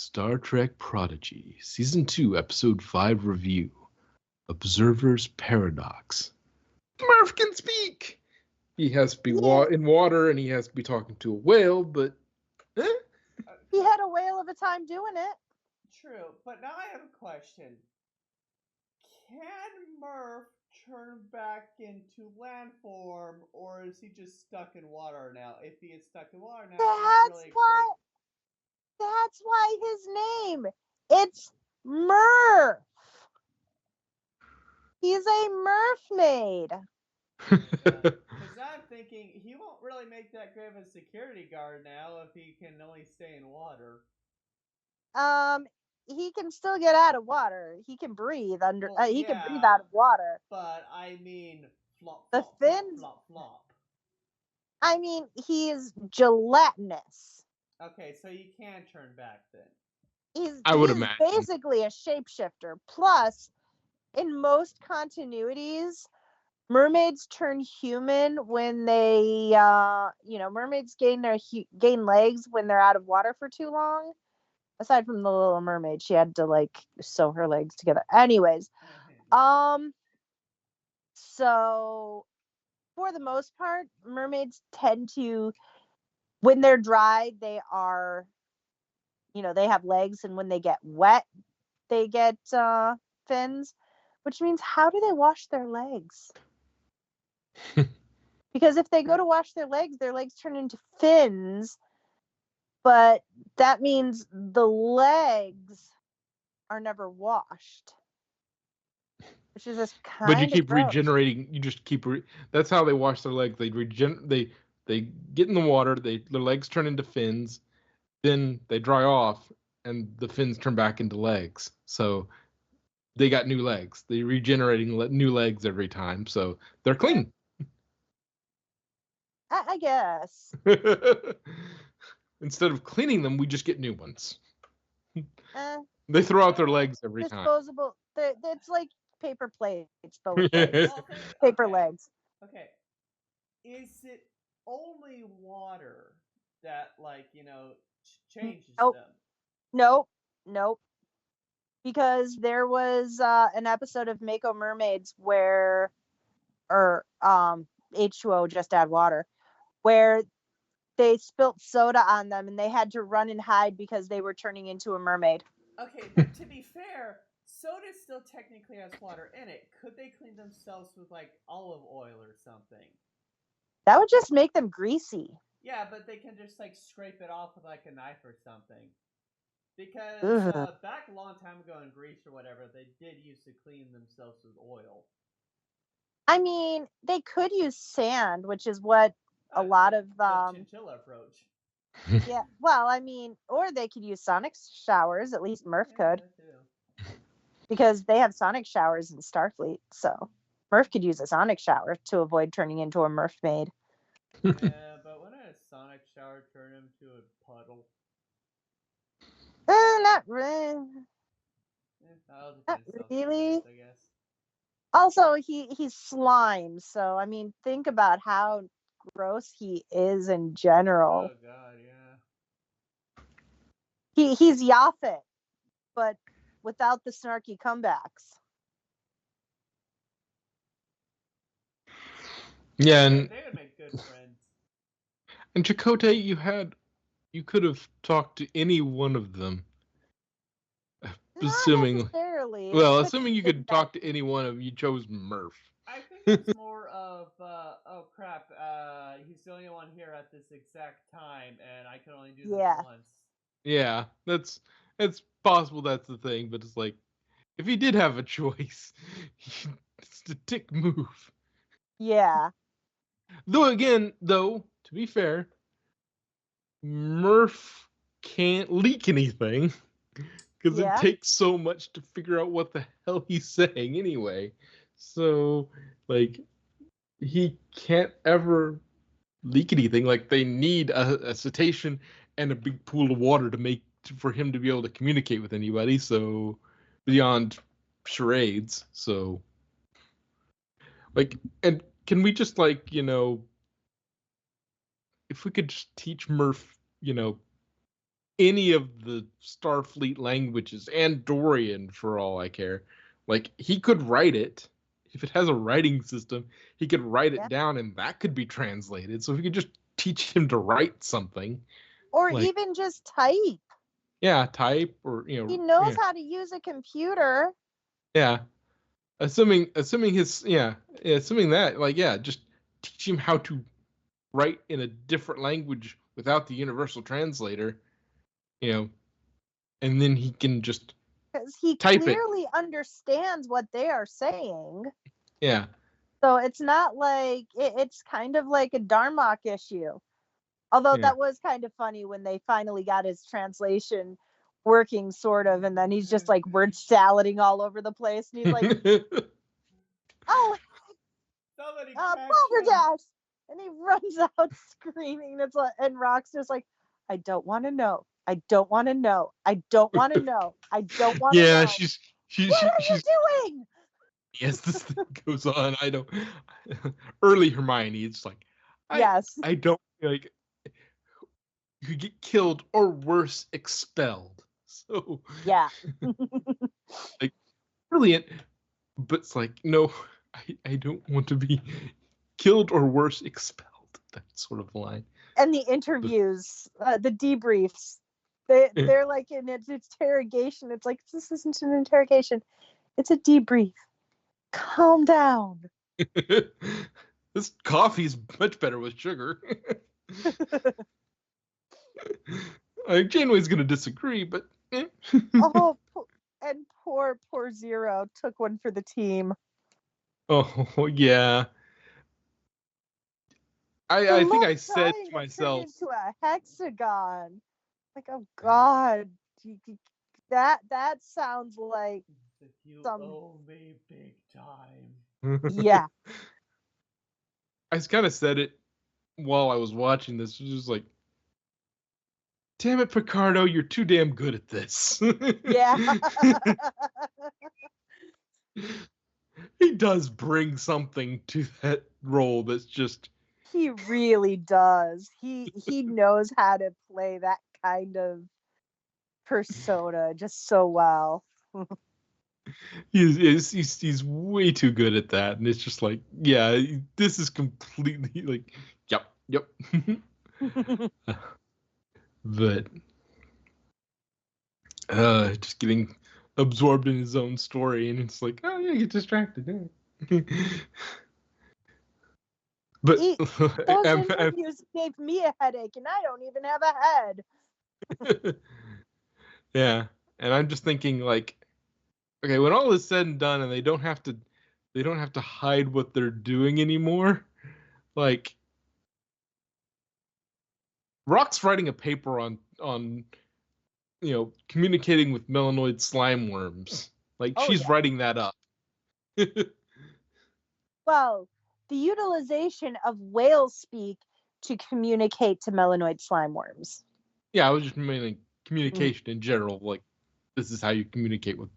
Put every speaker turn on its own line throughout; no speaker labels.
Star Trek Prodigy, Season 2, Episode 5 review. Observer's Paradox. Murph can speak! He has to be in water and he has to be talking to a whale, but...
He had a whale of a time doing it.
True, but now I have a question. Can Murph turn back into land form, or is he just stuck in water now? If he is stuck in water now,
That's why his name. It's Murph. He's a mermaid.
Because I'm thinking he won't really make that great of a security guard now if he can only stay in water.
He can still get out of water. He can breathe under.
Well,
he can breathe out of water.
But I mean, flop,
the
flop,
fins.
Flop, flop.
I mean, he's gelatinous.
Okay, so you can turn back then.
He's
imagine.
Basically a shapeshifter. Plus, in most continuities, mermaids turn human when they, mermaids gain legs when they're out of water for too long. Aside from the Little Mermaid, she had to sew her legs together. Anyways, so for the most part, mermaids tend to, when they're dry, they are, they have legs, and when they get wet, they get fins, which means how do they wash their legs? Because if they go to wash their legs turn into fins, but that means the legs are never washed. Which is just kind of
But you keep
gross.
regenerating. You just keep. That's how they wash their legs. They They get in the water. Their legs turn into fins. Then they dry off, and the fins turn back into legs. So they got new legs. They're regenerating new legs every time. So they're clean.
I guess.
Instead of cleaning them, we just get new ones. They throw out their legs every
disposable. It's like paper plates, but with legs. Paper legs.
Okay. Is it only water that, changes them?
Nope. Because there was an episode of Mako Mermaids where, H2O, just add water, where they spilt soda on them and they had to run and hide because they were turning into a mermaid.
Okay, but to be fair, soda still technically has water in it. Could they clean themselves with olive oil or something?
That would just make them greasy.
Yeah, but they can just scrape it off with a knife or something. Because back a long time ago in Greece or whatever, they did used to clean themselves with oil.
I mean, they could use sand, which is what a lot of
the chinchilla approach.
Yeah, well, I mean, or they could use sonic showers. At least Murph could, because they have sonic showers in Starfleet. So Murph could use a sonic shower to avoid turning into a mermaid.
Yeah, but wouldn't a sonic shower turn him to a puddle?
Not really. Not really.
I guess.
Also, he's slime, so I mean, think about how gross he is in general.
Oh God, yeah.
He's Yaphet, but without the snarky comebacks.
Yeah, and
they would make good friends.
And Chakotay, you could have talked to any one of them. Assuming you could talk to any one of them, you chose Murph.
I think it's more of oh crap, he's the only one here at this exact time, and I can only do this once.
Yeah, it's possible that's the thing, but it's if he did have a choice, it's a dick move.
Yeah.
Though to be fair, Murph can't leak anything because it takes so much to figure out what the hell he's saying anyway. So, he can't ever leak anything. They need a cetacean and a big pool of water for him to be able to communicate with anybody. So, beyond charades. So, and can we just if we could just teach Murph, any of the Starfleet languages and Dorian for all I care. Like, he could write it. If it has a writing system, he could write it down and that could be translated. So if you could just teach him to write something.
Or
like,
even just type.
Yeah, type or,
He knows how to use a computer.
Yeah. Assuming that, like, just teach him how to write in a different language without the universal translator, and then he can just
because he clearly understands what they are saying.
Yeah.
So it's not like it's kind of like a Darmok issue. Although that was kind of funny when they finally got his translation working, sort of, and then he's just like word salading all over the place, and he's like, "Oh, Balderdash!" And he runs out screaming. It's like, and Rock's just like, "I don't want to know. I don't want to know. I don't want to know. I don't want to know."
Yeah,
what are you doing?
Yes, this thing goes on. I don't. Early Hermione, it's like, I don't like. You could get killed or worse, expelled. So
yeah,
like, brilliant. But it's like, no, I don't want to be killed or worse, expelled. That sort of line.
And the interviews, the debriefs, they're like in its interrogation. It's like, this isn't an interrogation. It's a debrief. Calm down.
This coffee's much better with sugar. Janeway's going to disagree, but
Oh, and poor Zero took one for the team.
Oh, yeah. I think I said to myself,
into a hexagon. Like, oh God, that sounds like some.
Owe me big time.
Yeah.
I kind of said it while I was watching this. It was just like, damn it, Picardo, you're too damn good at this.
Yeah.
He does bring something to that role that's just.
He really does. He knows how to play that kind of persona just so well.
He's way too good at that, and it's just like, yeah, this is completely like, yep. But just getting absorbed in his own story, and it's like, oh yeah, get distracted. Yeah. But
those interviews gave me a headache, and I don't even have a head.
Yeah, and I'm just thinking, like, okay, when all is said and done, and they don't have to hide what they're doing anymore. Like, Rock's writing a paper on communicating with melanoid slime worms. Like, she's writing that up.
Well, the utilization of whale speak to communicate to melanoid slime worms.
Yeah, I was just meaning communication in general. Like, this is how you communicate with.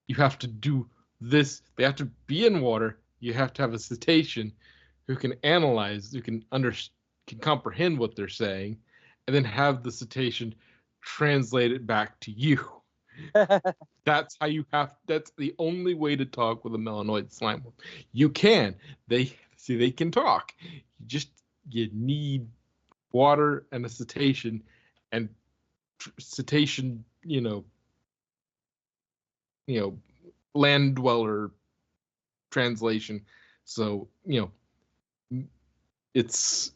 You have to do this. They have to be in water. You have to have a cetacean who can analyze, who can comprehend what they're saying, and then have the cetacean translate it back to you. That's how you have. That's the only way to talk with a melanoid slime worm. You can. They can talk. You need water and a cetacean, and cetacean. Land dweller translation. So it's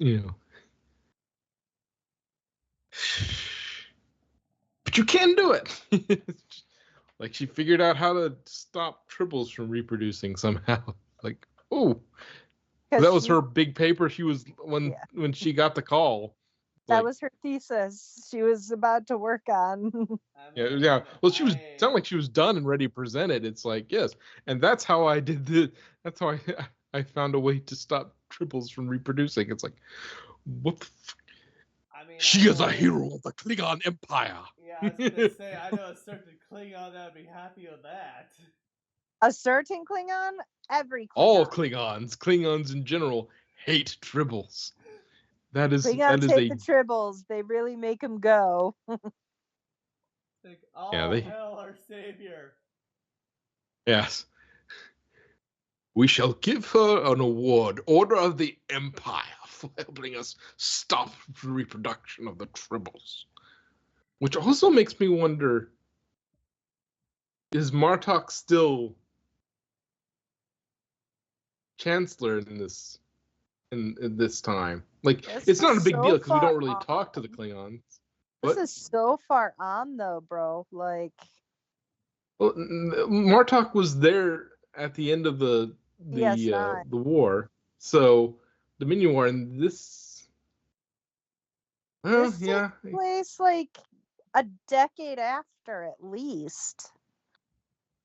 but you can do it. Like, she figured out how to stop tribbles from reproducing somehow. Like, oh, that was her big paper. She was when she got the call.
That was her thesis. She was about to work on.
Yeah. Well, she was sounded like she was done and ready to present it. It's like, yes, and that's how I did that's how I found a way to stop tribbles from reproducing. It's like, what the she is a hero of the Klingon Empire.
Yeah, I was gonna say, I know a certain Klingon that'd be happy with that.
A certain Klingon? Every Klingon.
All Klingons in general hate tribbles. Klingons
hate the tribbles. They really make them go.
Like, all
Yeah,
hail our savior.
Yes. We shall give her an award, Order of the Empire, for helping us stop the reproduction of the tribbles. Which also makes me wonder, is Martok still Chancellor in this time? Like,
This
it's not a
is
big
so
deal because we
far
don't really talk to the
on.
Klingons.
This
What?
is so far on, though, bro. Like,
Well, Martok was there at the end of the
DS9.
the war, so Dominion War, and this. Well,
This
yeah,
takes place like a decade after, at least.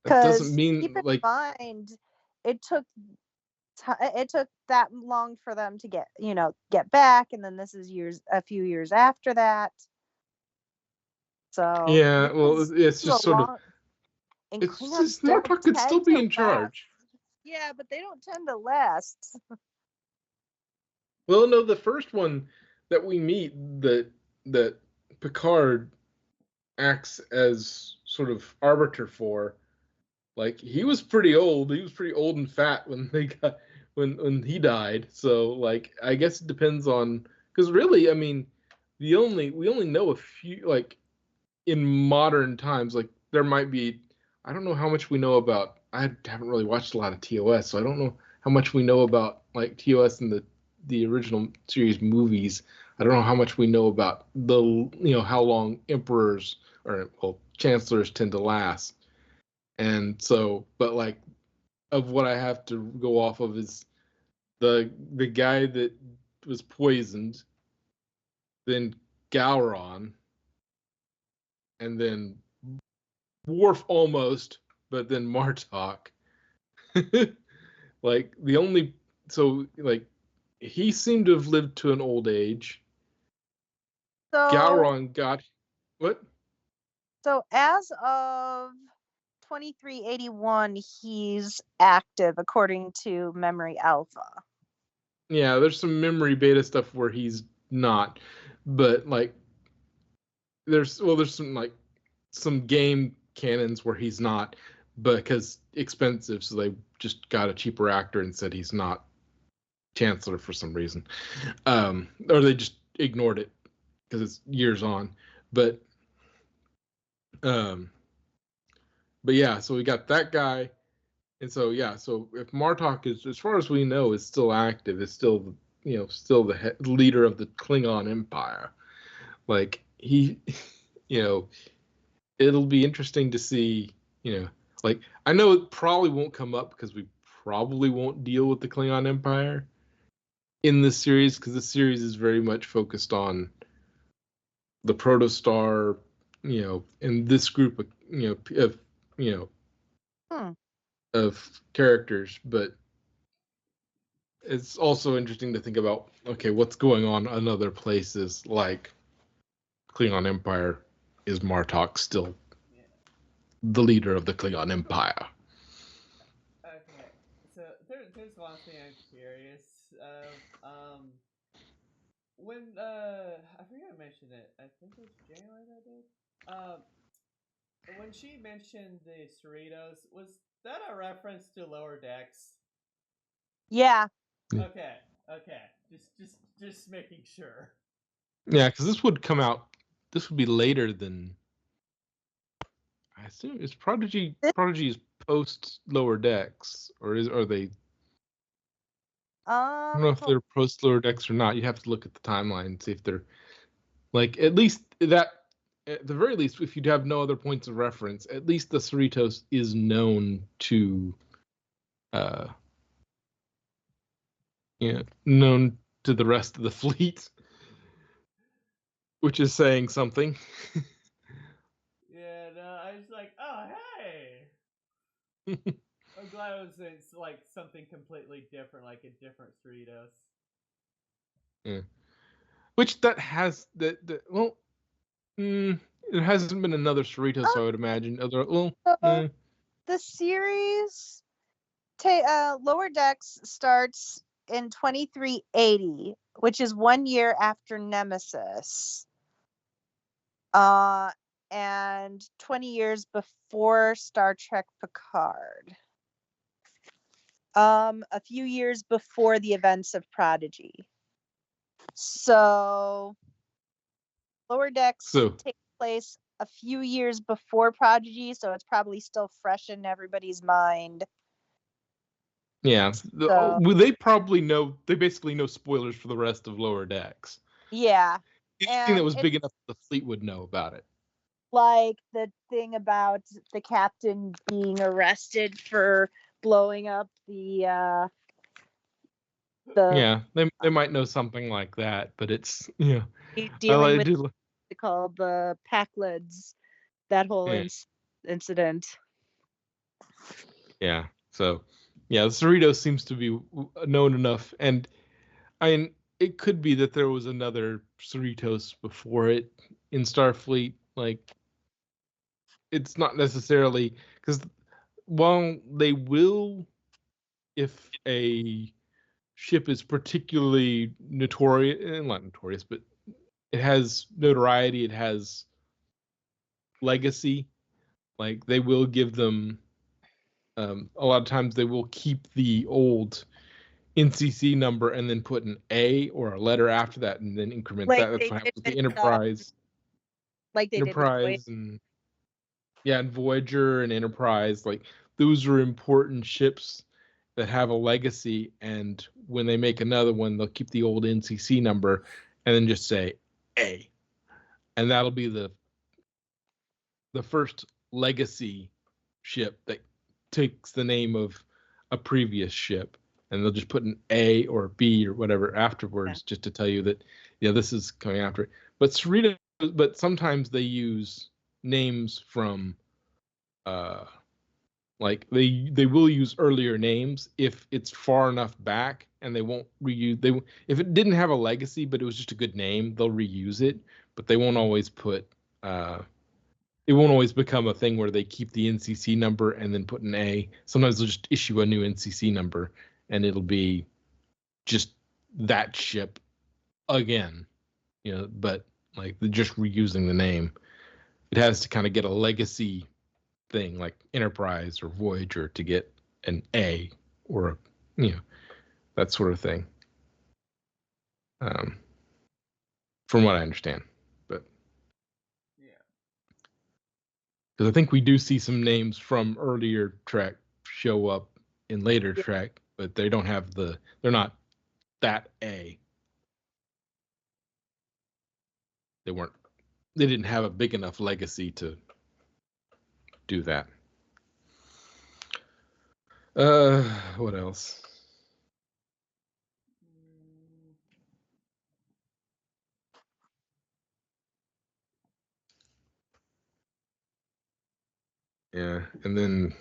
that doesn't
Because keep
mean
in
like.
mind, it took that long for them to get back, and then this is a few years after that. So
Yeah, well, it's
this is
just
a
sort of.
long. And
It's
Klingons
just
don't
Martok could still
tend
be
to
in
last.
charge.
Yeah, but they don't tend to last.
Well, no, the first one that we meet that Picard acts as sort of arbiter for, like he was pretty old. He was pretty old and fat when they got when he died. So like I guess it depends on because really, I mean, we only know a few like in modern times. Like there might be I don't know how much we know about. I haven't really watched a lot of TOS, so I don't know how much we know about like TOS and the original series movies. I don't know how much we know about how long emperors or chancellors tend to last. And so, but like of what I have to go off of is the guy that was poisoned, then Gowron, and then Worf almost, but then Martok. Like the only so like he seemed to have lived to an old age.
So
Gowron got what?
so as of 2381, he's active according to Memory Alpha.
Yeah, there's some memory beta stuff where he's not, but like there's some game canons where he's not because expensive, so they just got a cheaper actor and said he's not Chancellor for some reason, or they just ignored it because it's years on. But um, but yeah, so we got that guy, and so yeah, so if Martok is, as far as we know, is still active, is still still the leader of the Klingon Empire, like he, you know, it'll be interesting to see, like I know it probably won't come up because we probably won't deal with the Klingon Empire in this series because this series is very much focused on the Protostar, and this group of you know of characters, but it's also interesting to think about okay, what's going on in other places like Klingon Empire. Is Martok still the leader of the Klingon Empire?
Okay, so there's one thing I'm curious of. When I forget I mentioned it. I think it was January that did. When she mentioned the Cerritos, was that a reference to Lower Decks?
Yeah.
Okay, okay, just making sure.
Yeah, because this would come out. This would be later than I assume. Is Prodigy?
This,
Prodigy is post Lower Decks, or are they? I don't know if they're post Lower Decks or not. You have to look at the timeline and see if they're like at least that. At the very least, if you have no other points of reference, at least the Cerritos is known to, uh, known to the rest of the fleet, which is saying something.
Yeah, no, I was like, oh hey. I'm glad it was like something completely different, like a different Cerritos.
Yeah. Which that has well, it hasn't been another Cerritos, I would imagine.
the series Lower Decks starts in 2380, which is 1 year after Nemesis. and 20 years before Star Trek Picard. A few years before the events of Prodigy. So Lower Decks takes place a few years before Prodigy, so it's probably still fresh in everybody's mind.
Yeah, they probably know. They basically know spoilers for the rest of Lower Decks.
Yeah,
anything that was big enough the fleet would know about it.
Like the thing about the captain being arrested for blowing up the.
Yeah, they might know something like that, but it's
dealing with called the Packlids, that whole incident.
Yeah, so yeah, the Cerritos seems to be known enough, and I mean, it could be that there was another Cerritos before it in Starfleet. Like, it's not necessarily because while they will, if a ship is particularly notorious, not notorious, but it has notoriety, it has legacy, like they will give them a lot of times they will keep the old NCC number and then put an A or a letter after that and then increment that. That's what happens with the Enterprise.
Like they
Enterprise
did with
and Voyager and Enterprise, like those are important ships that have a legacy, and when they make another one, they'll keep the old NCC number and then just say A. And that'll be the first legacy ship that takes the name of a previous ship, and they'll just put an A or a B or whatever afterwards just to tell you that this is coming after it. But Cerritos, but sometimes they use names from like they will use earlier names if it's far enough back, and they won't reuse if it didn't have a legacy but it was just a good name, they'll reuse it, but they won't always put it won't always become a thing where they keep the NCC number and then put an A. Sometimes they'll just issue a new NCC number and it'll be just that ship again, but like they're just reusing the name. It has to kind of get a legacy thing like Enterprise or Voyager to get an A or that sort of thing. From what I understand. Because I think we do see some names from earlier Trek show up in later Trek, but they don't have they're not that A. They didn't have a big enough legacy to do that. What else? Yeah, and then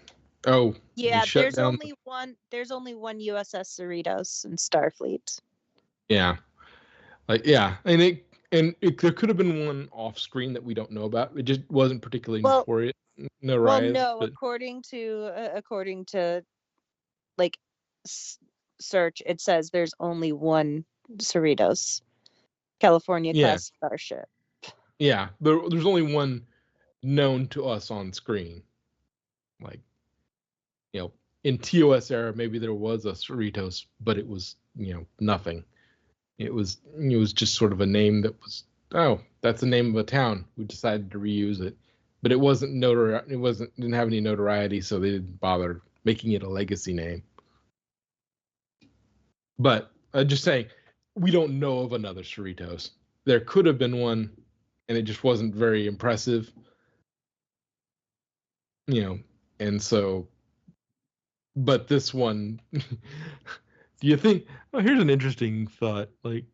there's only one USS Cerritos in Starfleet.
Yeah, and there could have been one off screen that we don't know about. It just wasn't particularly notorious.
According to like search, it says there's only one Cerritos California class starship.
Yeah, there's only one known to us on screen. Like, in TOS era, maybe there was a Cerritos, but it was, nothing. It was just sort of a name that was, that's the name of a town. We decided to reuse it, but it wasn't didn't have any notoriety, so they didn't bother making it a legacy name. But just saying, we don't know of another Cerritos. There could have been one, and it just wasn't very impressive. And so, but this one, do you think, here's an interesting thought. Like,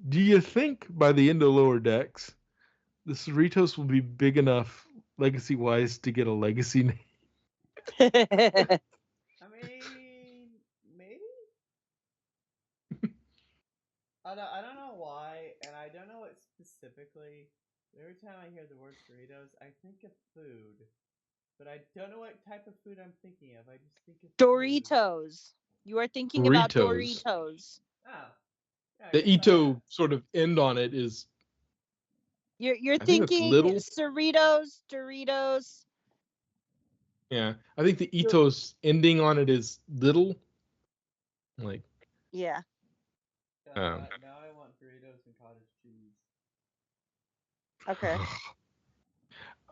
do you think by the end of Lower Decks, the Cerritos will be big enough legacy-wise to get a legacy name?
I mean, maybe? I don't know why, and I don't know what specifically. Every time I hear the word Cerritos, I think of food. But I don't know what type of food I'm thinking of. I just think of
Doritos.
Food.
You are thinking about Doritos.
Oh.
Yeah, the Ito sort of end on it is
You're
I think that's
thinking
little.
Doritos.
Yeah, I think the Itos ending on it is little. Like,
Yeah.
Now I want Doritos and cottage cheese.
Okay.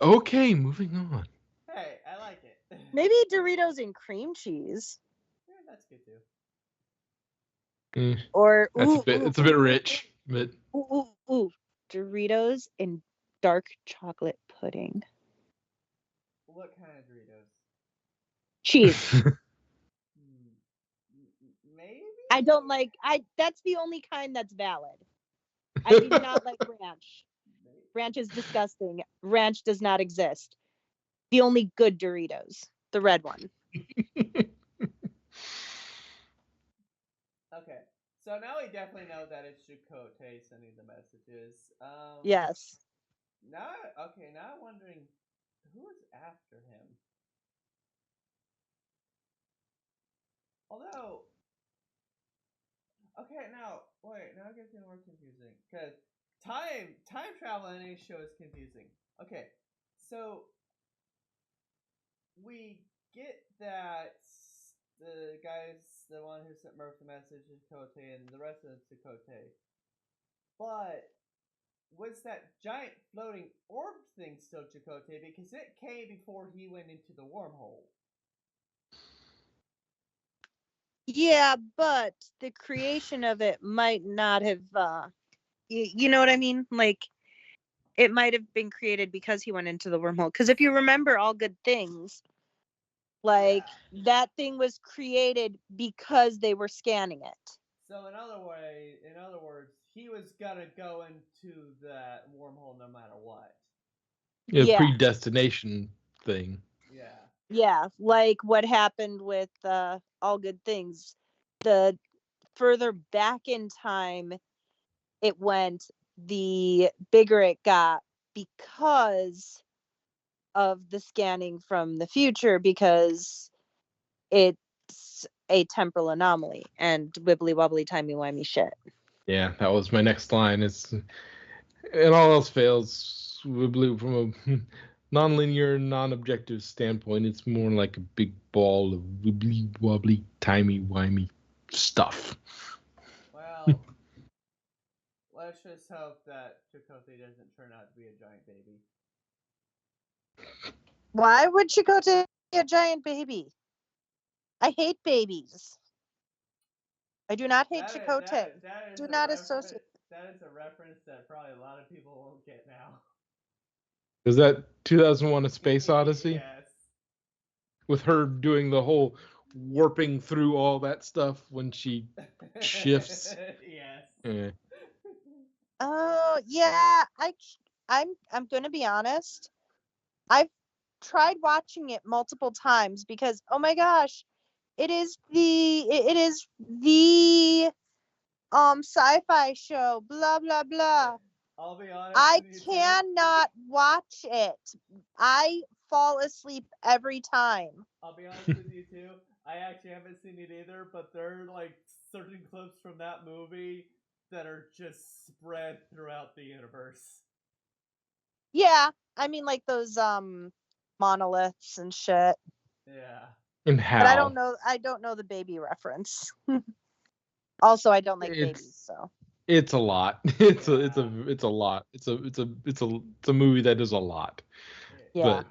Okay, moving on.
Hey, I like it.
Maybe Doritos and cream cheese.
Yeah, that's good too.
Or
It's a bit rich, but
Doritos and dark chocolate pudding.
What kind of Doritos?
Cheese.
Maybe.
I don't like. That's the only kind that's valid. I do not like ranch. Ranch is disgusting. Ranch does not exist. The only good Doritos, the red one.
Okay, so now we definitely know that it's Chakotay sending the messages.
Yes.
Now I'm wondering who is after him. Although, okay, now it gets even more confusing because time travel in any show is confusing. Okay, so we get that the guy's the one who sent Murph the message is Chakotay and the rest of it's Chakotay. But was that giant floating orb thing still Chakotay? Because it came before he went into the wormhole.
Yeah, but the creation of it might not have. You know what I mean? Like, it might have been created because he went into the wormhole. Because if you remember All Good Things, like that thing was created because they were scanning it.
So in other words, he was gonna go into that wormhole no matter what.
Yeah, predestination thing.
Yeah.
Yeah, like what happened with All Good Things. The further back in time it went, the bigger it got because of the scanning from the future, because it's a temporal anomaly and wibbly wobbly timey wimey shit.
Yeah, that was my next line. It's and all else fails. Wibbly from a non-linear, non-objective standpoint, it's more like a big ball of wibbly wobbly, timey wimey stuff.
Well, let's just hope that Chakotay doesn't turn out to be a giant baby.
Why would Chakotay be a giant baby? I hate babies. I do not hate Chakotay. Do not associate.
That is a reference that probably a lot of people won't get now.
Is that 2001: A Space Odyssey?
Yes.
With her doing the whole warping through all that stuff when she shifts.
Yes.
Yeah.
Oh yeah, I'm gonna be honest. I've tried watching it multiple times because oh my gosh, it is the sci-fi show, blah blah blah.
I'll be honest
I
with you
cannot watch it. I fall asleep every time.
I'll be honest with you too. I actually haven't seen it either, but there are like certain clips from that movie that are just spread throughout the universe.
Yeah, I mean like those monoliths and shit.
Yeah.
And how?
But I don't know the baby reference. Also, I don't like babies, so
it's a lot. It's a lot. It's a movie that is a lot.
Yeah.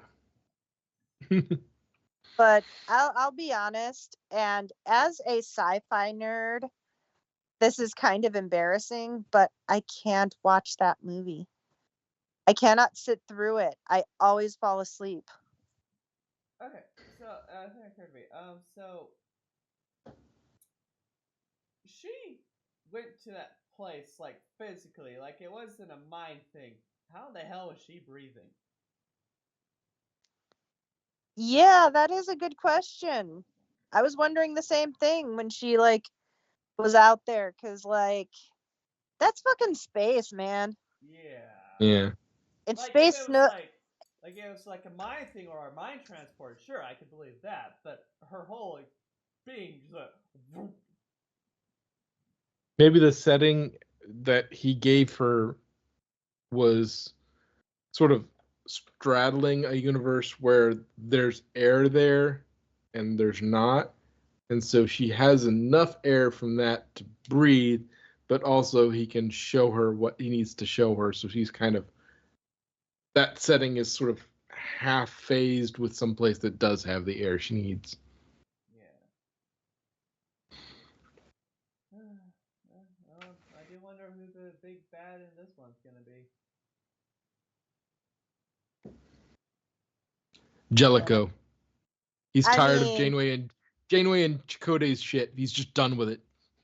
But I'll be honest, and as a sci-fi nerd, this is kind of embarrassing, but I can't watch that movie. I cannot sit through it. I always fall asleep.
Okay, so I think it occurred to me. So she went to that place like physically, like it wasn't a mind thing. How the hell was she breathing?
Yeah, that is a good question. I was wondering the same thing when she like was out there, cuz like that's fucking space, man.
Yeah.
Yeah.
In
Like
space,
if it was
no.
like it was like a mind thing or a mind transport, sure, I could believe that. But her whole like being just like,
Maybe the setting that he gave her was sort of straddling a universe where there's air there and there's not. And so she has enough air from that to breathe, but also he can show her what he needs to show her. So she's kind of, that setting is sort of half phased with some place that does have the air she needs.
Well, I do wonder who the big bad in this one's gonna be.
Jellicoe. He's tired of
mean,
Janeway and Chakotay's shit. He's just done with it.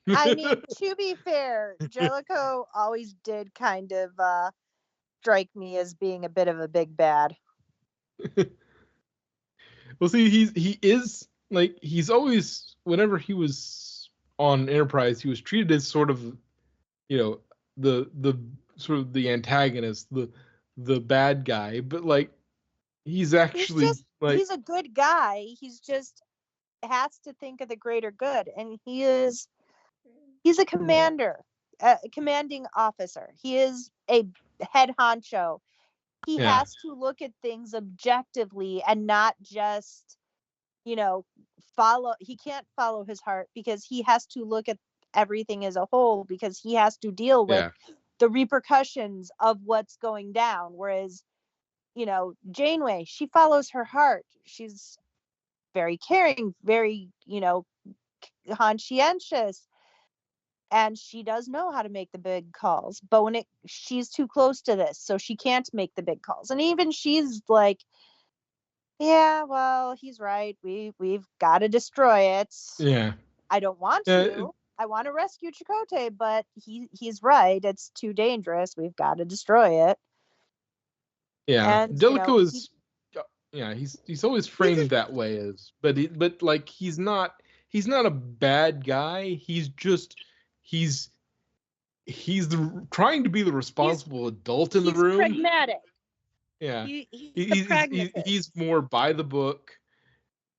I mean, to be fair, Jellicoe always did kind of strike me as being a bit of a big bad.
Well, see, he is like, he's always, whenever he was on Enterprise, he was treated as sort of, you know, the sort of the antagonist, the bad guy, but like he's actually
he's a good guy. He's just has to think of the greater good, and he's a commander, a commanding officer. He is a head honcho. He has to look at things objectively and not just, follow. He can't follow his heart because he has to look at everything as a whole, because he has to deal with the repercussions of what's going down. Whereas, Janeway, she follows her heart. She's very caring, very, conscientious, and she does know how to make the big calls. But when she's too close to this, so she can't make the big calls. And even she's like, yeah, well, he's right. We've got to destroy it.
Yeah.
I don't want to. I want to rescue Chakotay, but he's right. It's too dangerous. We've got to destroy it.
Yeah.
And
Jellicoe is he's always framed that way as, but like he's not a bad guy. He's just he's trying to be the responsible adult in the room.
He's pragmatic.
Yeah.
He's
he's more by the book.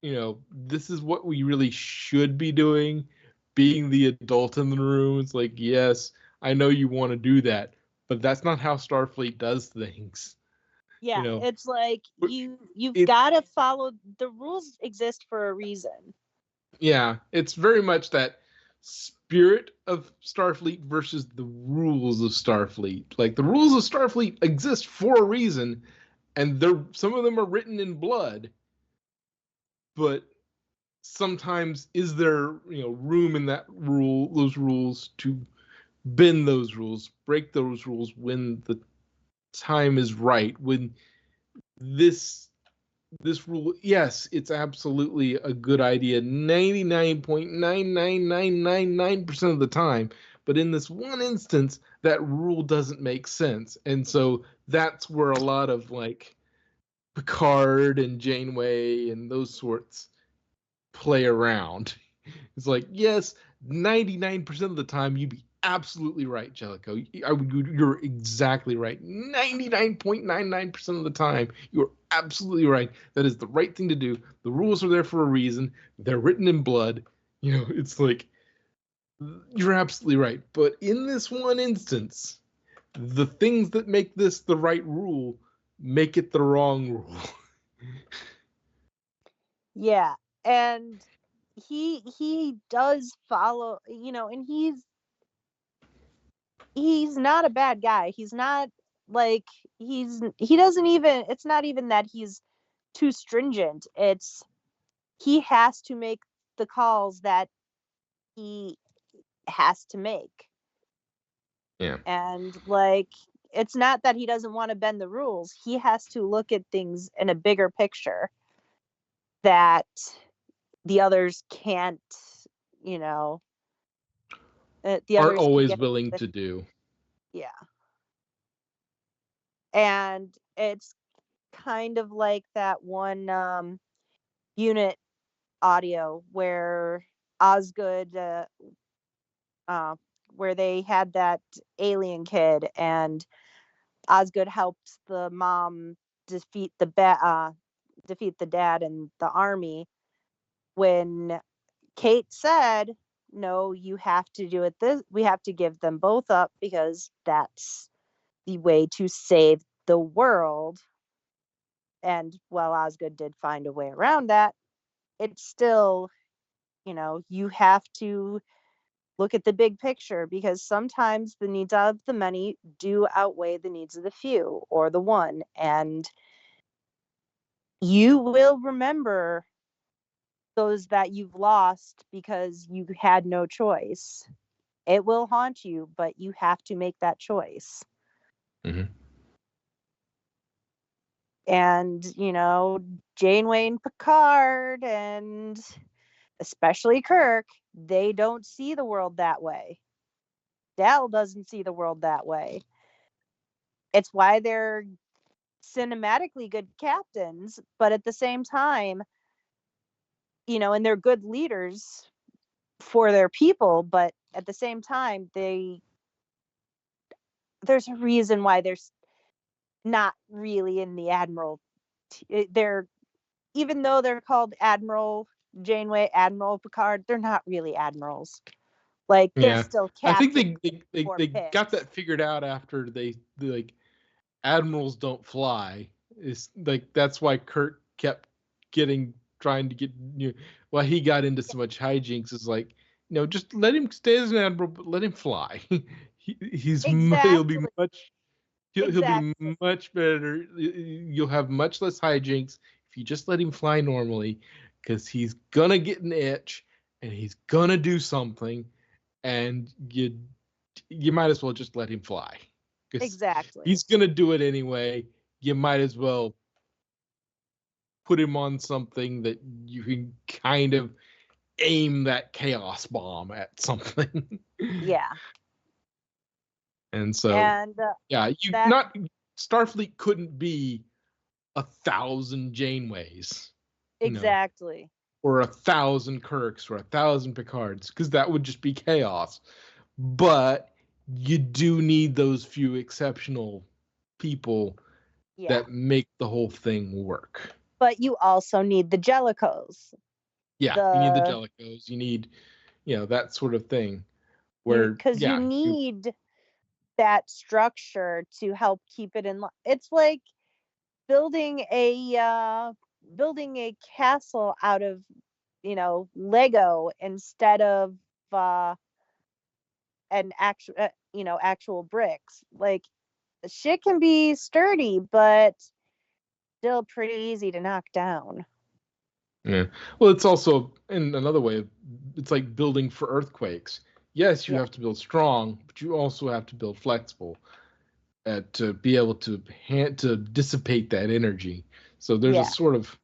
This is what we really should be doing, being the adult in the room. It's like, yes, I know you want to do that, but that's not how Starfleet does things.
Yeah, it's like you've got to follow the rules. Exist for a reason.
Yeah, it's very much that spirit of Starfleet versus the rules of Starfleet. Like, the rules of Starfleet exist for a reason, and some of them are written in blood. But sometimes is there, room in those rules to bend those rules, break those rules when the time is right, when this rule, yes, it's absolutely a good idea 99.99999% of the time, but in this one instance that rule doesn't make sense. And so that's where a lot of like Picard and Janeway and those sorts play around. It's like, yes, 99% of the time you'd be absolutely right, Jellicoe. You're exactly right. 99.99% of the time, you're absolutely right. That is the right thing to do. The rules are there for a reason. They're written in blood. It's like, you're absolutely right. But in this one instance, the things that make this the right rule make it the wrong rule.
Yeah, and he does follow, and he's not a bad guy. He's not like he doesn't even, it's not even that he's too stringent. It's he has to make the calls that he has to make.
Yeah.
And like, it's not that he doesn't want to bend the rules. He has to look at things in a bigger picture that the others can't, the others
aren't always willing to do.
Yeah. And it's kind of like that one unit audio where Osgood, where they had that alien kid, and Osgood helped the mom defeat the dad in the army, when Kate said, no, you have to do it we have to give them both up because that's the way to save the world, and while Osgood did find a way around that, it's still, you have to look at the big picture, because sometimes the needs of the many do outweigh the needs of the few or the one. And you will remember those that you've lost because you had no choice. It will haunt you, but you have to make that choice.
Mm-hmm.
And, Janeway and Picard, and especially Kirk, they don't see the world that way. Dal doesn't see the world that way. It's why they're cinematically good captains, but at the same time, and they're good leaders for their people, but at the same time, there's a reason why they're not really in the Admiral. They're, even though they're called Admiral Janeway, Admiral Picard, they're not really admirals. Like, they're still
I think
captains.
they got that figured out after they like admirals don't fly. Is like that's why Kirk kept trying to get why he got into so much hijinks is like, just let him stay as an admiral, but let him fly. He'll be much he'll be much better. You'll have much less hijinks if you just let him fly normally, because he's gonna get an itch and he's gonna do something, and you might as well just let him fly.
Exactly.
He's gonna do it anyway. You might as well put him on something that you can kind of aim that chaos bomb at something.
Yeah.
And so,
and
not Starfleet couldn't be 1,000 Janeways,
exactly,
or 1,000 Kirks or 1,000 Picards, because that would just be chaos. But you do need those few exceptional people that make the whole thing work.
But you also need the Jellicos.
Yeah, you need the Jellicos. You need, that sort of thing. Where
because you need that structure to help keep it in line. It's like building a castle out of Lego instead of an actual bricks. Like, shit can be sturdy, but still pretty easy to knock down.
Yeah. Well, it's also, in another way, it's like building for earthquakes. Yes, you have to build strong, but you also have to build flexible to be able to dissipate that energy. So there's a sort of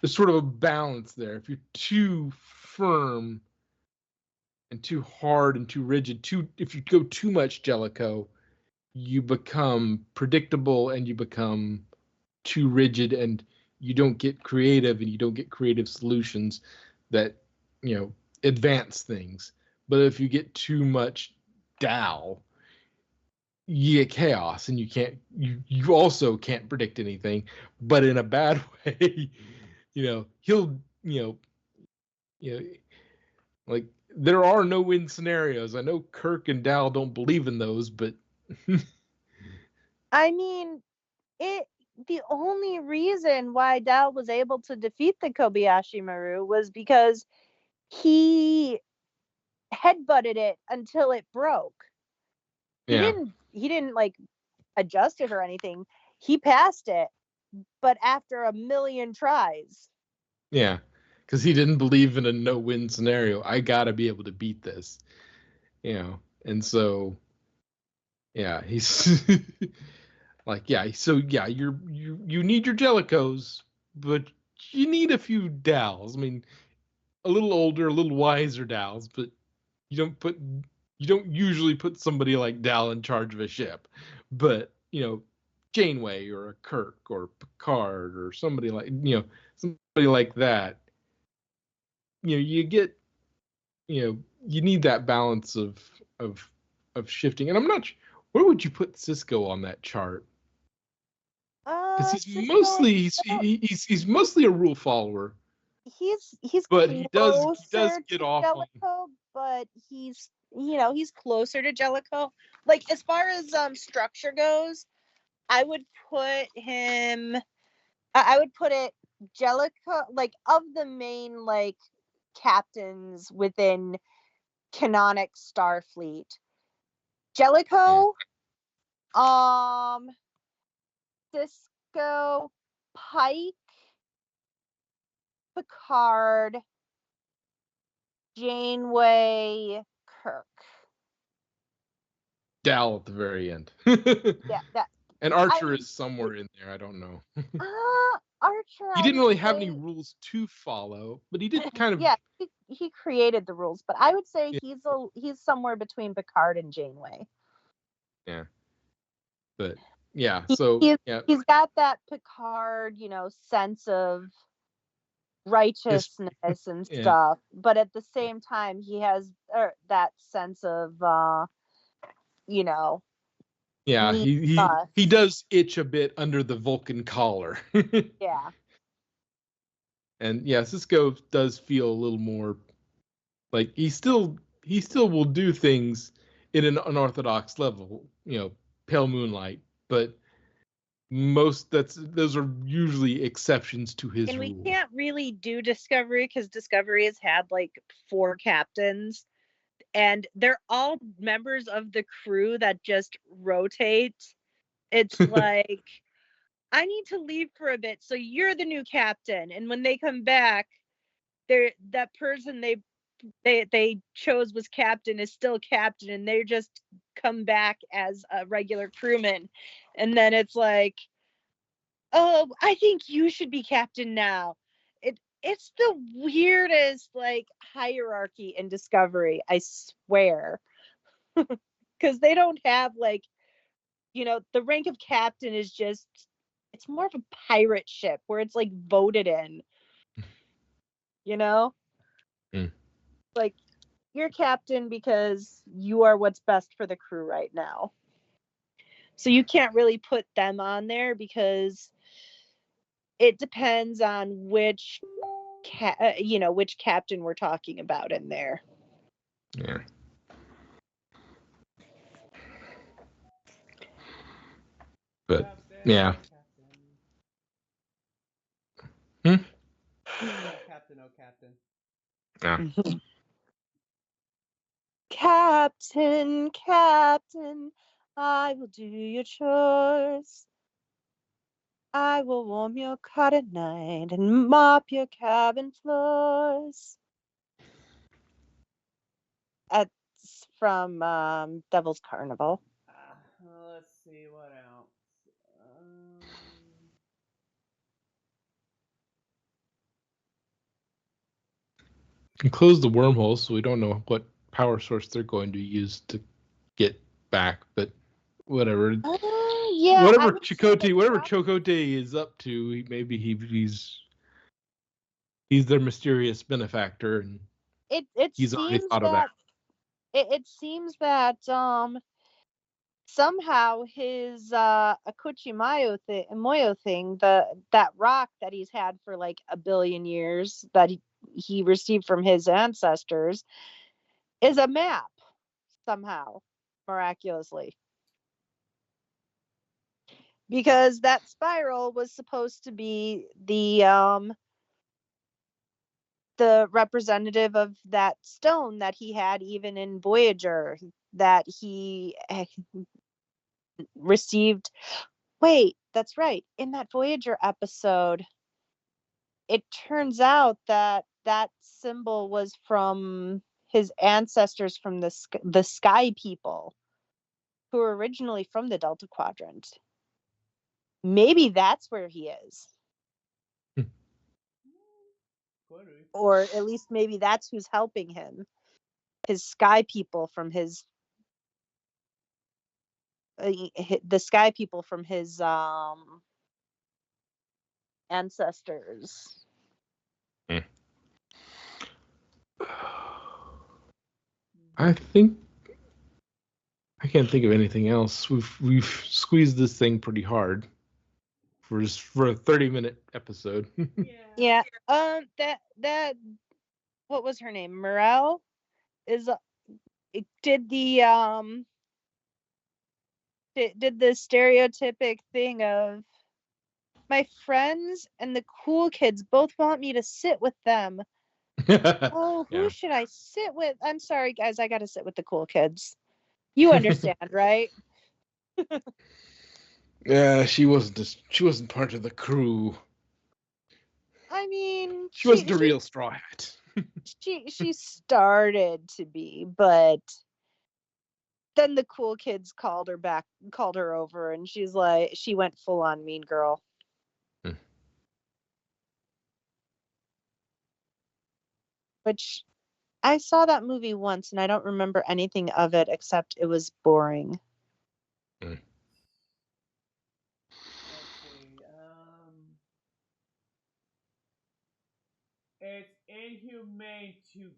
a balance there. If you're too firm and too hard and too rigid, if you go too much Jellico, you become predictable and you become too rigid, and you don't get creative, and you don't get creative solutions that advance things. But if you get too much Dal, you get chaos, and you also can't predict anything, but in a bad way. He'll like, there are no win scenarios. I know Kirk and Dal don't believe in those, but
I mean, the only reason why Dal was able to defeat the Kobayashi Maru was because he headbutted it until it broke. He didn't like adjust it or anything. He passed it, but after a million tries.
Yeah, because he didn't believe in a no-win scenario. I gotta be able to beat this, and so, he's like, you need your Jellicos, but you need a few Dals. I mean, a little older, a little wiser Dals, but you don't usually put somebody like Dal in charge of a ship. But Janeway or a Kirk or Picard or somebody like that. You get, you need that balance of shifting. And I'm not sure, where would you put Cisco on that chart? Because he's mostly a rule follower. But he does get off
Jellico, but he's closer to Jellico. Like, as far as structure goes, I would put him. I would put it Jellicoe, like of the main like captains within canonic Starfleet. Jellicoe, Cisco, Pike, Picard, Janeway, Kirk.
Dal at the very end.
Yeah, that.
And Archer is somewhere in there. I don't know.
Archer.
He didn't really have any rules to follow, but he did kind of.
Yeah, he created the rules, but I would say
Yeah.
he's somewhere between Picard and Janeway.
Yeah. But yeah, so
he's got that Picard, sense of righteousness and stuff, but at the same time he has that sense of
yeah, he does itch a bit under the Vulcan collar.
Yeah.
And yeah, Cisco does feel a little more like he still will do things in an unorthodox level, pale moonlight, but those are usually exceptions to his rule.
And we can't really do Discovery because Discovery has had like 4 captains, and they're all members of the crew that just rotate. It's like, I need to leave for a bit, so you're the new captain, and when they come back, that person they chose was captain is still captain, and they just come back as a regular crewman, and then it's like, oh, I think you should be captain now. It's the weirdest like hierarchy in Discovery, I swear. Because they don't have like, the rank of captain is just, it's more of a pirate ship where it's like voted in. Like, you're captain because you are what's best for the crew right now. So you can't really put them on there because it depends on which captain we're talking about in there.
Yeah. But yeah.
Captain, oh captain.
Yeah.
Captain, I will do your chores. I will warm your cot at night and mop your cabin floors. That's from Devil's Carnival.
Let's see what else.
And close the wormhole, so we don't know what power source they're going to use to get back, but whatever.
Yeah,
whatever Chakotay is up to, maybe he's their mysterious benefactor, and he's already thought of that.
It seems that somehow his Akuchimayo Moyo thing, that rock that he's had for like a billion years that he received from his ancestors, is a map somehow, miraculously. Because that spiral was supposed to be the representative of that stone that he had even in Voyager that he received. Wait, that's right. In that Voyager episode, it turns out that symbol was from his ancestors from the Sky People, who were originally from the Delta Quadrant. Maybe that's where he is. Or at least maybe that's who's helping him. His Sky People from his the Sky People from his ancestors.
I think I can't think of anything else. We've squeezed this thing pretty hard for a 30-minute episode.
Yeah. That what was her name? Morel did the did the stereotypic thing of my friends and the cool kids both want me to sit with them. Oh, who should I sit with? I'm sorry, guys. I got to sit with the cool kids. You understand, right?
Yeah, she wasn't part of the crew.
I mean,
she wasn't a real straw hat.
she started to be, but then the cool kids called her over, and she went full on mean girl. Which I saw that movie once, and I don't remember anything of it except it was boring.
Let's see. It's inhumane to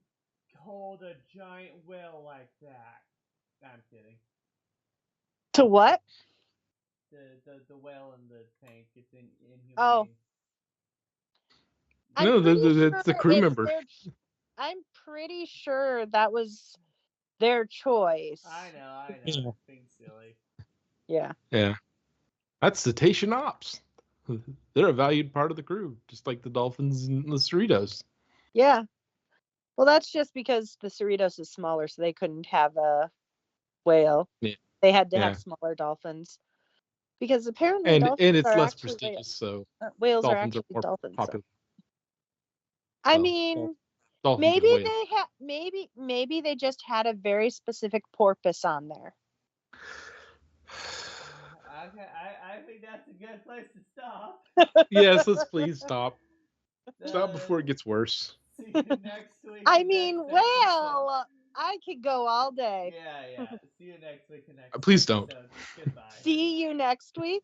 hold a giant whale like that. I'm kidding.
To what?
The whale in the tank. It's inhumane.
Oh.
No, it's the crew member.
I'm pretty sure that was their choice.
I know. Yeah. Being silly.
Yeah.
Yeah. That's cetacean ops. They're a valued part of the crew, just like the dolphins and the Cerritos.
Yeah. Well, that's just because the Cerritos is smaller, so they couldn't have a whale.
Yeah.
They had to have smaller dolphins. Because apparently
and
dolphins
it's
are
less
actually
prestigious, so
whales are
dolphins
actually
are more
dolphins.
popular.
So. I mean, maybe they just had a very specific porpoise on there.
Okay, I think that's a good place to stop.
Yes, let's please stop. Stop before it gets worse.
See you next week.
I mean, well, I could go all day.
Yeah. See you next week.
Please don't.
Goodbye.
See you next week.